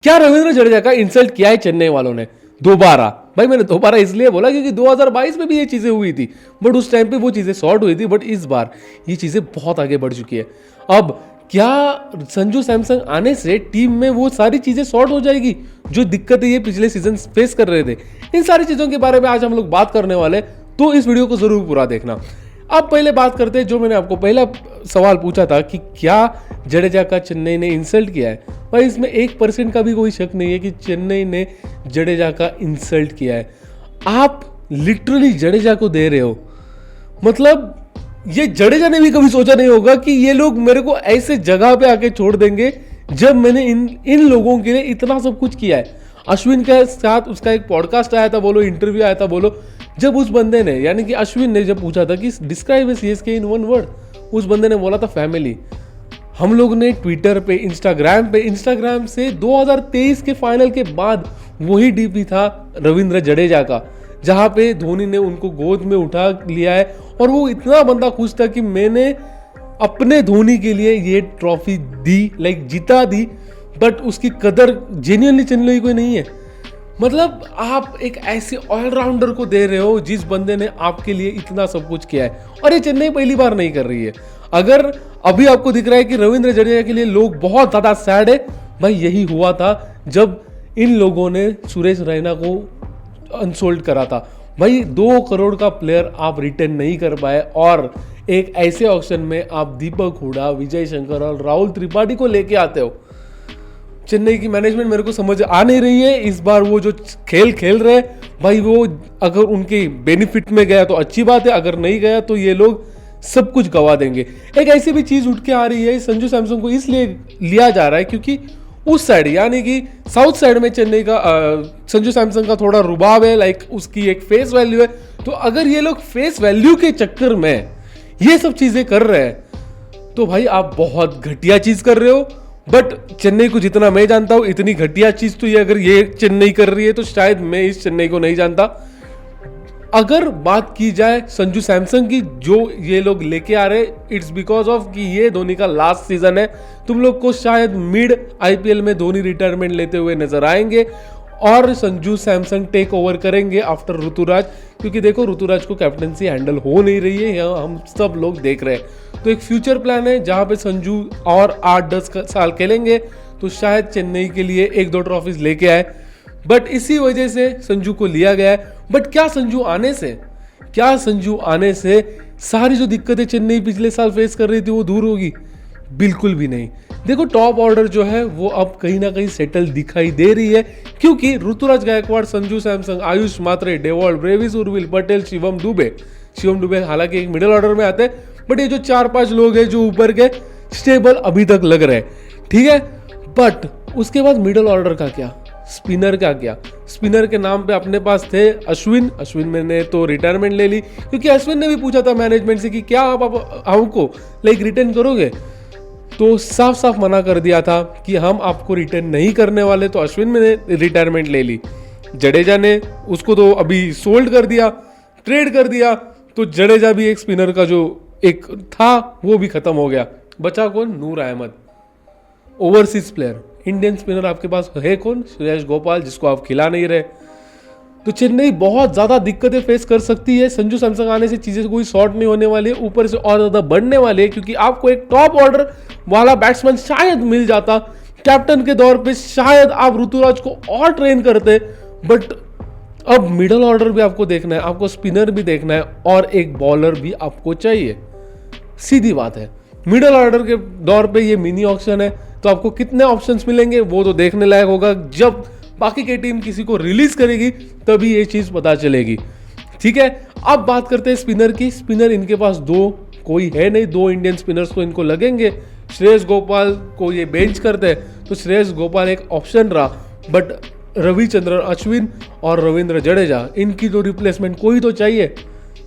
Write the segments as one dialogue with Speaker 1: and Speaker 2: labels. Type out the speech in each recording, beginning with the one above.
Speaker 1: क्या रविंद्र जडेजा का इंसल्ट किया है चेन्नई वालों ने दोबारा? भाई मैंने दोबारा इसलिए बोला क्योंकि 2022 में भी ये चीजें हुई थी, बट उस टाइम पे वो चीजें सॉर्ट हुई थी, बट इस बार ये चीजें बहुत आगे बढ़ चुकी है। अब क्या संजू सैमसन आने से टीम में वो सारी चीजें सॉर्ट हो जाएगी जो दिक्कतें ये पिछले सीजन फेस कर रहे थे? इन सारी चीजों के बारे में आज हम लोग बात करने वाले, तो इस वीडियो को जरूर पूरा देखना। अब पहले बात करते हैं, जो मैंने आपको पहला सवाल पूछा था कि क्या जडेजा का चेन्नई ने इंसल्ट किया है। भाई इसमें 1% का भी कोई शक नहीं है कि चेन्नई ने जडेजा का इंसल्ट किया है। आप लिटरली जडेजा को दे रहे हो, मतलब ये जडेजा ने भी कभी सोचा नहीं होगा कि ये लोग मेरे को ऐसे जगह पे आके छोड़ देंगे जब मैंने इन लोगों के लिए इतना सब कुछ किया है। अश्विन के साथ उसका एक पॉडकास्ट आया था, बोलो इंटरव्यू आया था, बोलो जब उस बंदे ने, यानी कि अश्विन ने जब पूछा था कि describe CSK in one word, उस बंदे ने बोला था फैमिली। हम लोग ने ट्विटर पे, इंस्टाग्राम से 2023 के फाइनल के बाद वही डीपी था रविंद्र जडेजा का, जहां पे धोनी ने उनको गोद में उठा लिया है और वो इतना बंदा खुश था कि मैंने अपने धोनी के लिए ये ट्रॉफी दी, लाइक जिता दी, बट उसकी कदर जेन्युइनली चेन्नई को नहीं है। मतलब आप एक ऐसे ऑलराउंडर को दे रहे हो जिस बंदे ने आपके लिए इतना सब कुछ किया है, और ये चेन्नई पहली बार नहीं कर रही है। अगर अभी आपको दिख रहा है कि रविंद्र जडेजा के लिए लोग बहुत ज्यादा सैड है, भाई यही हुआ था जब इन लोगों ने सुरेश रैना को अनसोल्ड करा था। भाई 2 करोड़ का प्लेयर आप रिटर्न नहीं कर पाए, और एक ऐसे ऑक्शन में आप दीपक हुडा, विजय शंकर और राहुल त्रिपाठी को लेके आते हो। चेन्नई की मैनेजमेंट मेरे को समझ आ नहीं रही है इस बार। वो जो खेल रहे भाई, वो अगर उनके बेनिफिट में गया तो अच्छी बात है, अगर नहीं गया तो ये लोग सब कुछ गवा देंगे। एक ऐसी भी चीज उठ के आ रही है, संजू सैमसन को इसलिए लिया जा रहा है क्योंकि उस साइड, यानी कि साउथ साइड में चेन्नई का संजू सैमसन का थोड़ा रुबाब है, लाइक उसकी एक फेस वैल्यू है। तो अगर ये लोग फेस वैल्यू के चक्कर में ये सब चीजें कर रहे हैं तो भाई आप बहुत घटिया चीज कर रहे हो। बट चेन्नई को जितना मैं जानता हूं, इतनी घटिया चीज तो ये अगर ये चेन्नई कर रही है तो शायद मैं इस चेन्नई को नहीं जानता। अगर बात की जाए संजू सैमसन की, जो ये लोग लेके आ रहे, इट्स बिकॉज ऑफ कि ये धोनी का लास्ट सीजन है। तुम लोग को शायद मिड आईपीएल में धोनी रिटायरमेंट लेते हुए नजर आएंगे और संजू सैमसन टेक ओवर करेंगे आफ्टर ऋतुराज, क्योंकि देखो ऋतुराज को कैप्टनसी हैंडल हो नहीं रही है, यह हम सब लोग देख रहे हैं। तो एक फ्यूचर प्लान है जहां पे संजू और 8-10 साल खेलेंगे तो शायद चेन्नई के लिए 1-2 ट्रॉफीज लेके आए, बट इसी वजह से संजू को लिया गया है। बट क्या संजू आने से सारी जो दिक्कतें चेन्नई पिछले साल फेस कर रही थी वो दूर होगी? बिल्कुल भी नहीं। देखो टॉप ऑर्डर जो है वो अब कहीं ना कहीं सेटल दिखाई दे रही है, क्योंकि ऋतुराज गायकवाड़, संजू सैमसन, आयुष मात्रे, डेवॉल्ट, ब्रेविस उर्विल पटेल, शिवम दुबे हालांकि एक मिडिल ऑर्डर में आते हैं, बट ये जो 4-5 लोग हैं जो ऊपर के स्टेबल अभी तक लग रहे हैं, ठीक है। बट उसके बाद मिडिल ऑर्डर का क्या, स्पिनर का क्या? स्पिनर के नाम पे अपने पास थे अश्विन मैंने तो रिटायरमेंट ले ली, क्योंकि अश्विन ने भी पूछा था मैनेजमेंट से कि क्या आप हमको लाइक रिटर्न करोगे, तो साफ साफ मना कर दिया था कि हम आपको रिटर्न नहीं करने वाले। तो अश्विन ने रिटायरमेंट ले ली, जडेजा ने उसको तो अभी सोल्ड कर दिया, ट्रेड कर दिया, तो जडेजा भी एक स्पिनर का जो एक था वो भी खत्म हो गया। बचा कौन? Noor Ahmad, overseas player. Indian spinner आपके पास है कौन? श्रेयस गोपाल, जिसको आप खिला नहीं रहे। तो चेन्नई बहुत ज्यादा दिक्कतें फेस कर सकती है। संजू सैमसन आने से चीजें कोई शॉर्ट नहीं होने वाली है, ऊपर से और ज्यादा बढ़ने वाली है, क्योंकि आपको एक टॉप ऑर्डर वाला बैट्समैन शायद मिल जाता कैप्टन के दौर पे, शायद आप ऋतुराज को और ट्रेन करते। बट अब मिडिल ऑर्डर भी आपको देखना है, आपको स्पिनर भी देखना है, और एक बॉलर भी आपको चाहिए। सीधी बात है, मिडिल ऑर्डर के दौर पे ये मिनी ऑक्शन है, तो आपको कितने ऑप्शंस मिलेंगे वो तो देखने लायक होगा। जब बाकी की टीम किसी को रिलीज करेगी तभी ये चीज पता चलेगी, ठीक है। अब बात करते हैं स्पिनर की। स्पिनर इनके पास कोई है नहीं, 2 इंडियन स्पिनर्स तो इनको लगेंगे। श्रेयस गोपाल को ये बेंच करते हैं तो श्रेयस गोपाल एक ऑप्शन रहा, बट रविचंद्रन अश्विन और रविंद्र जडेजा, इनकी तो रिप्लेसमेंट कोई तो चाहिए।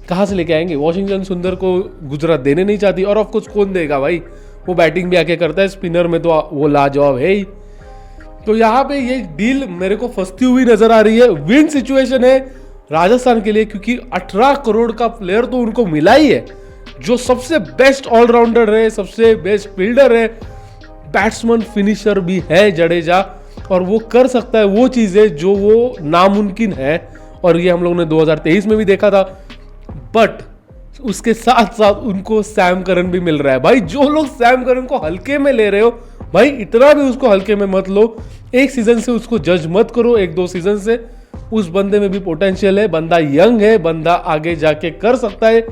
Speaker 1: कहाँ से लेके आएंगे? वॉशिंगटन सुंदर को गुजरात देने नहीं चाहती, और ऑफकोर्स कौन देगा भाई, वो बैटिंग भी आके करता है, स्पिनर में तो वो लाजवाब है ही। तो यहाँ पे ये डील मेरे को फंसती हुई नजर आ रही है। विन सिचुएशन है राजस्थान के लिए, क्योंकि 18 करोड़ का प्लेयर तो उनको मिला ही है, जो सबसे बेस्ट ऑलराउंडर है, सबसे बेस्ट फील्डर है, बैट्समैन फिनिशर भी है जडेजा। और वो कर सकता है वो चीज़ें जो वो नामुमकिन है, और ये हम लोगों ने 2023 में भी देखा था। बट उसके साथ साथ उनको सैम करन भी मिल रहा है। भाई जो लोग सैम करन को हल्के में ले रहे हो, भाई इतना भी उसको हल्के में मत लो। एक सीजन से उसको जज मत करो, एक दो सीजन से। उस बंदे में भी पोटेंशियल है, बंदा यंग है, बंदा आगे जाके कर सकता है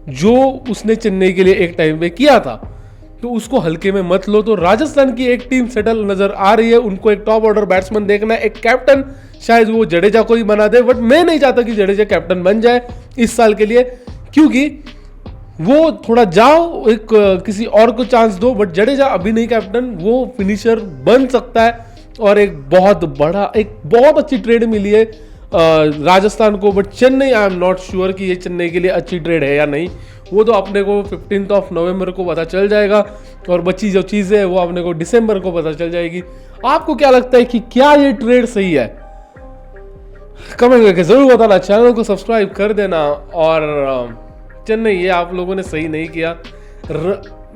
Speaker 1: जो उसने चेन्नई के लिए एक टाइम पे किया था। तो उसको हल्के में मत लो। तो राजस्थान की एक टीम सेटल नजर आ रही है, उनको एक टॉप ऑर्डर बैट्समैन देखना है, एक कैप्टन शायद वो जडेजा को ही बना दे। बट मैं नहीं चाहता कि जडेजा कैप्टन बन जाए इस साल के लिए, क्योंकि वो थोड़ा जाओ, एक किसी और को चांस दो। बट जडेजा अभी नहीं कैप्टन, वो फिनिशर बन सकता है। और एक बहुत अच्छी ट्रेड मिली है राजस्थान को। But Chennai, I am not sure कि ये चेन्नई के लिए अच्छी ट्रेड है या नहीं। वो तो अपने को 15 नवंबर को पता चल जाएगा, और बची जो चीज़ें है वो अपने को दिसंबर को पता चल जाएगी। आपको क्या लगता है कि क्या ये ट्रेड सही है? कमेंट करके जरूर बताना, चैनल को सब्सक्राइब कर देना। और चेन्नई, ये आप लोगों ने सही नहीं किया।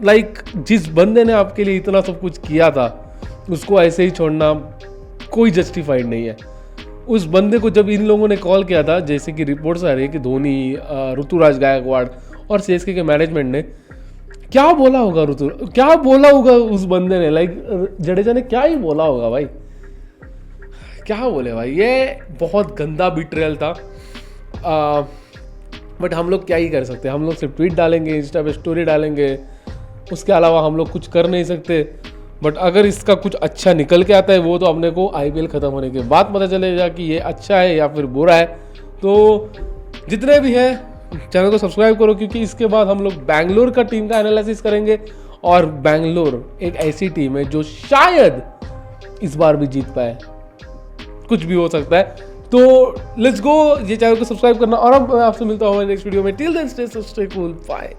Speaker 1: लाइक जिस बंदे ने आपके लिए इतना सब कुछ किया था, उसको ऐसे ही छोड़ना कोई जस्टिफाइड नहीं है। उस बंदे को जब इन लोगों ने कॉल किया था, जैसे कि रिपोर्ट्स आ रही है कि धोनी, ऋतुराज गायकवाड़ और सीएसके के मैनेजमेंट ने क्या बोला होगा, क्या बोला होगा उस बंदे ने, लाइक जडेजा ने क्या ही बोला होगा भाई, क्या बोले भाई। ये बहुत गंदा बिट्रेयल था। बट हम लोग क्या ही कर सकते हैं, हम लोग सिर्फ ट्वीट डालेंगे, इंस्टा पे स्टोरी डालेंगे, उसके अलावा हम लोग कुछ कर नहीं सकते। बट अगर इसका कुछ अच्छा निकल के आता है, वो तो अपने को आईपीएल खत्म होने के बाद पता चलेगा कि ये अच्छा है या फिर बुरा है। तो जितने भी हैं चैनल को सब्सक्राइब करो, क्योंकि इसके बाद हम लोग बैंगलोर का टीम का एनालिसिस करेंगे। और बैंगलोर एक ऐसी टीम है जो शायद इस बार भी जीत पाए, कुछ भी हो सकता है। तो लेट्स गो, ये चैनल को सब्सक्राइब करना। और अब मैं आपसे मिलता हूँ नेक्स्ट वीडियो में। Till then stay cool, bye.